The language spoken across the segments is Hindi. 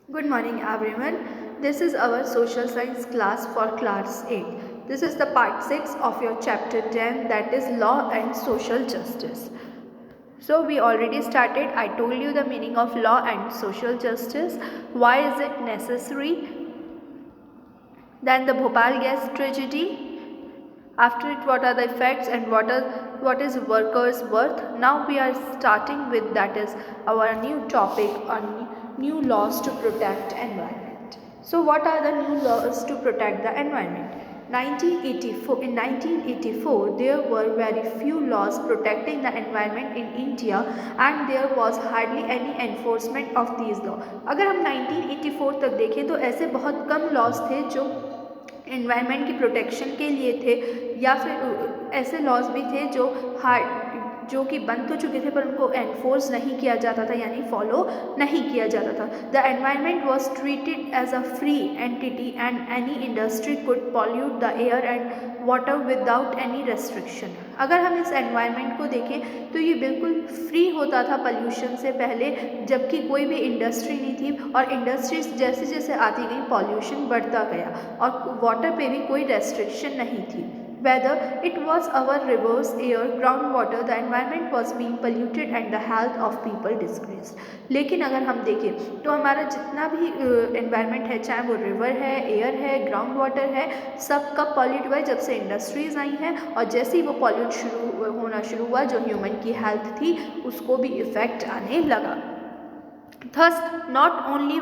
Good morning everyone. This is our social science class for class 8. This is the part 6 of your chapter 10, that is law and social justice. So we already started. I told you the meaning of law and social justice. Why is it necessary? Then the Bhopal gas tragedy. After it, what are the effects and what is workers' worth? Now we are starting with, that is our new topic on new laws to protect environment. So what are the new laws to protect the environment? 1984 there were very few laws protecting the environment in India and there was hardly any enforcement of these laws. अगर हम 1984 तक देखें तो ऐसे बहुत कम लॉज थे जो एनवायरनमेंट की प्रोटेक्शन के लिए थे, या फिर ऐसे लॉज भी थे जो कि बन तो चुके थे पर उनको एनफोर्स नहीं किया जाता था, यानी फॉलो नहीं किया जाता था. The environment was treated as a free entity and any industry could pollute the air and water without any restriction. अगर हम इस एनवायरनमेंट को देखें तो ये बिल्कुल फ्री होता था पॉल्यूशन से पहले, जबकि कोई भी इंडस्ट्री नहीं थी, और इंडस्ट्रीज जैसे जैसे आती गई पॉल्यूशन बढ़ता गया और वाटर पे भी कोई रेस्ट्रिक्शन नहीं थी. Whether it was our rivers, air, groundwater, the environment was being polluted and the health of people disgraced. लेकिन अगर हम देखें तो हमारा जितना भी एनवायरनमेंट है, चाहे वो रिवर है, एयर है, ग्राउंड वाटर है, सब कब पॉल्यूट हुआ है? जब से इंडस्ट्रीज आई हैं, और जैसे ही वो पॉल्यूट होना शुरू हुआ, जो ह्यूमन की हेल्थ थी उसको भी इफेक्ट आने लगा. Thus, not only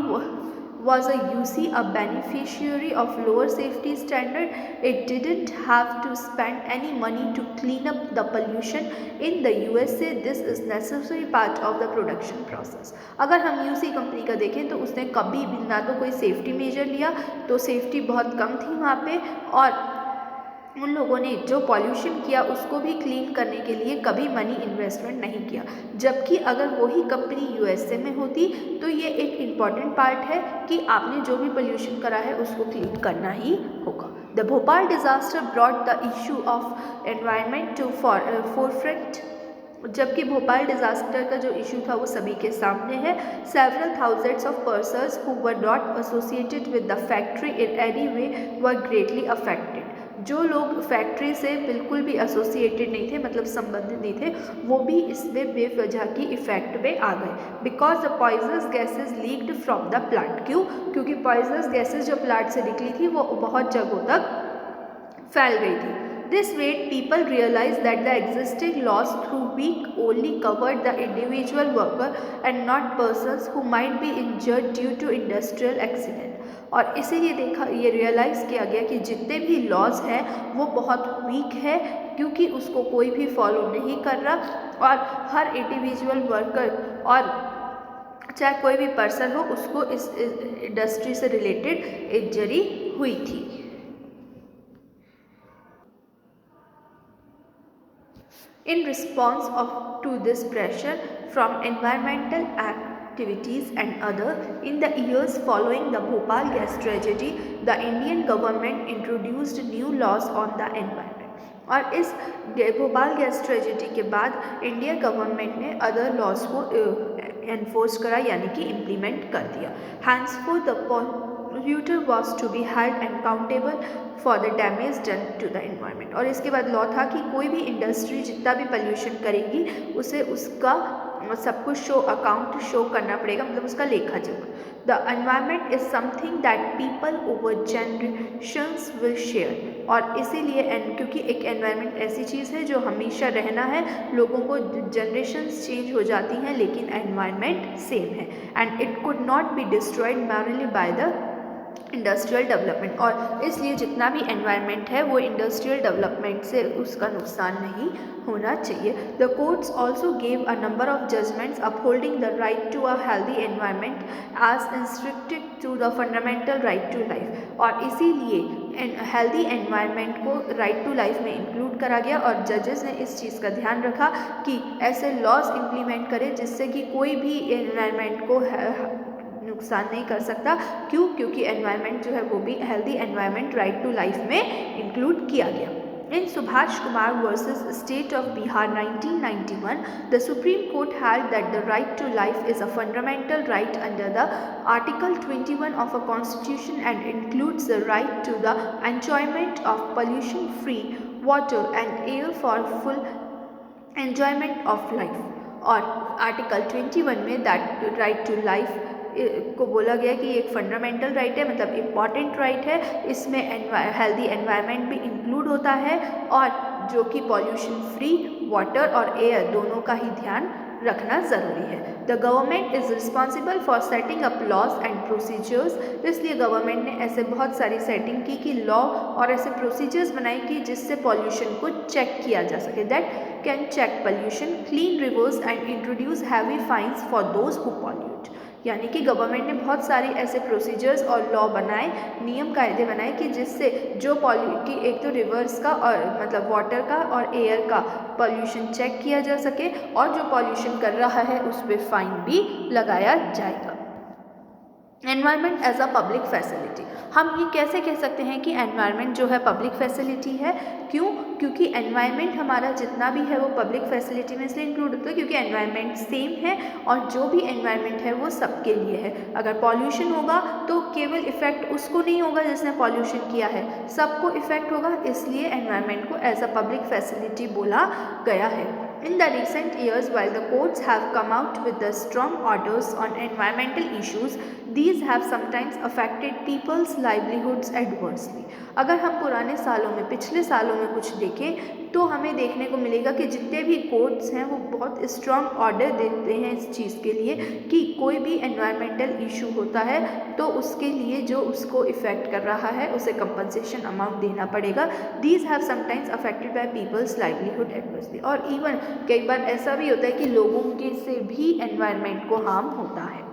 was a UC a beneficiary of lower safety standard, it didn't have to spend any money to clean up the pollution. In the USA, this is necessary part of the production process. अगर हम UC कंपनी का देखें तो उसने कभी भी ना तो कोई सेफ्टी मेजर लिया, तो सेफ्टी बहुत कम थी वहाँ पे, और उन लोगों ने जो पॉल्यूशन किया उसको भी क्लीन करने के लिए कभी मनी इन्वेस्टमेंट नहीं किया. जबकि अगर वही कंपनी यूएसए में होती तो ये एक इम्पॉर्टेंट पार्ट है कि आपने जो भी पोल्यूशन करा है उसको क्लीन करना ही होगा. The Bhopal disaster brought the issue of environment to forefront. जबकि भोपाल डिजास्टर का जो इशू था वो सभी के सामने है. Several thousands of persons who were not associated with the factory in any way were greatly affected. जो लोग फैक्ट्री से बिल्कुल भी एसोसिएटेड नहीं थे, मतलब संबंधित नहीं थे, वो भी इसमें बेवजह की इफेक्ट में आ गए. Because the poisonous gases leaked from the plant. क्यों? क्योंकि पॉइजनस गैसेज जो प्लांट से निकली थी वो बहुत जगहों तक फैल गई थी. This made people realize that the existing laws through week only covered the individual worker and not persons who might be injured due to industrial accident. और इसीलिए ये रियलाइज़ किया गया कि जितने भी लॉज हैं वो बहुत वीक है, क्योंकि उसको कोई भी फॉलो नहीं कर रहा, और हर इंडिविजुअल वर्कर और चाहे कोई भी पर्सन हो उसको इस इंडस्ट्री से रिलेटेड इंजरी हुई थी. In response to this pressure from environmental activities and other, in the years following the Bhopal gas tragedy, the Indian government introduced new laws on the environment. और इस भोपाल गैस ट्रेजेडी के बाद इंडिया गवर्नमेंट ने अदर लॉज को एनफोर्स करा, यानी कि इम्प्लीमेंट कर दिया. Henceforth the polluter was to be held accountable for the damage done to the environment. और इसके बाद लॉ था कि कोई भी इंडस्ट्री जितना भी पोल्यूशन करेगी उसे उसका सब कुछ अकाउंट शो करना पड़ेगा, मतलब उसका लेखा जोखा. The environment is something that people over generations will share. और इसीलिए क्योंकि एक एनवायरनमेंट ऐसी चीज़ है जो हमेशा रहना है, लोगों को जनरेशंस चेंज हो जाती हैं लेकिन एनवायरनमेंट सेम है, and it could not be destroyed merrily by the industrial development. और इसलिए जितना भी एनवायरनमेंट है वो इंडस्ट्रियल डेवलपमेंट से उसका नुकसान नहीं होना चाहिए. The courts also gave a number of judgments upholding the right to a healthy environment as instructed to the fundamental right to life. और इसीलिए हेल्दी एनवायरनमेंट को राइट टू लाइफ में इंक्लूड करा गया, और जजेस ने इस चीज़ का ध्यान रखा कि ऐसे लॉज इम्प्लीमेंट करें जिससे कि कोई भी एनवायरनमेंट को नुकसान नहीं कर सकता. क्यों? क्योंकि एनवायरनमेंट जो है वो भी healthy environment right to life में इंक्लूड किया गया. In Subhash Kumar versus State of Bihar 1991, the Supreme Court held that the right to life is a fundamental right under the Article 21 of a constitution and includes the right to the enjoyment of pollution-free water and air for full enjoyment of life। और आर्टिकल 21 में दैट राइट टू लाइफ को बोला गया कि एक फंडामेंटल राइट है, मतलब इम्पॉर्टेंट राइट है। इसमें हेल्दी एनवायरनमेंट भी इंक्लूड होता है और जो कि पॉल्यूशन फ्री वाटर और एयर दोनों का ही ध्यान रखना ज़रूरी है। The government is responsible for setting up laws and procedures, इसलिए गवर्नमेंट ने ऐसे बहुत सारी सेटिंग की कि लॉ और ऐसे प्रोसीजर्स बनाए कि जिससे पॉल्यूशन को चेक किया जा सके, that can check pollution, clean rivers and introduce heavy fines for those who pollute. यानी कि गवर्नमेंट ने बहुत सारे ऐसे प्रोसीजर्स और लॉ बनाए, नियम कायदे बनाए कि जिससे जो कि एक तो रिवर्स का और मतलब वाटर का और एयर का पॉल्यूशन चेक किया जा सके और जो पॉल्यूशन कर रहा है उस पर फाइन भी लगाया जाएगा। Environment as a public facility, हम ये कैसे कह सकते हैं कि एनवायरनमेंट जो है पब्लिक फैसिलिटी है? क्यों? क्योंकि एनवायरनमेंट हमारा जितना भी है वो पब्लिक फैसिलिटी में इसलिए इंक्लूड होता है क्योंकि एनवायरनमेंट सेम है और जो भी एनवायरनमेंट है वो सबके लिए है। अगर पॉल्यूशन होगा तो केवल इफेक्ट उसको नहीं होगा जिसने पॉल्यूशन किया है, सबको इफेक्ट होगा, इसलिए एनवायरनमेंट को एज अ पब्लिक फैसिलिटी बोला गया है। In the recent years, while the courts have come out with the strong orders on environmental issues, these have sometimes affected people's livelihoods adversely। अगर हम पुराने सालों में, पिछले सालों में कुछ देखें तो हमें देखने को मिलेगा कि जितने भी कोर्ट्स हैं वो बहुत स्ट्रॉन्ग ऑर्डर देते हैं इस चीज़ के लिए कि कोई भी एनवायरमेंटल इशू होता है तो उसके लिए जो उसको इफ़ेक्ट कर रहा है उसे कंपनसेशन अमाउंट देना पड़ेगा। These have sometimes affected by peoples livelihood adversely, और इवन कई बार ऐसा भी होता है कि लोगों के से भी एनवायरनमेंट को हार्म होता है।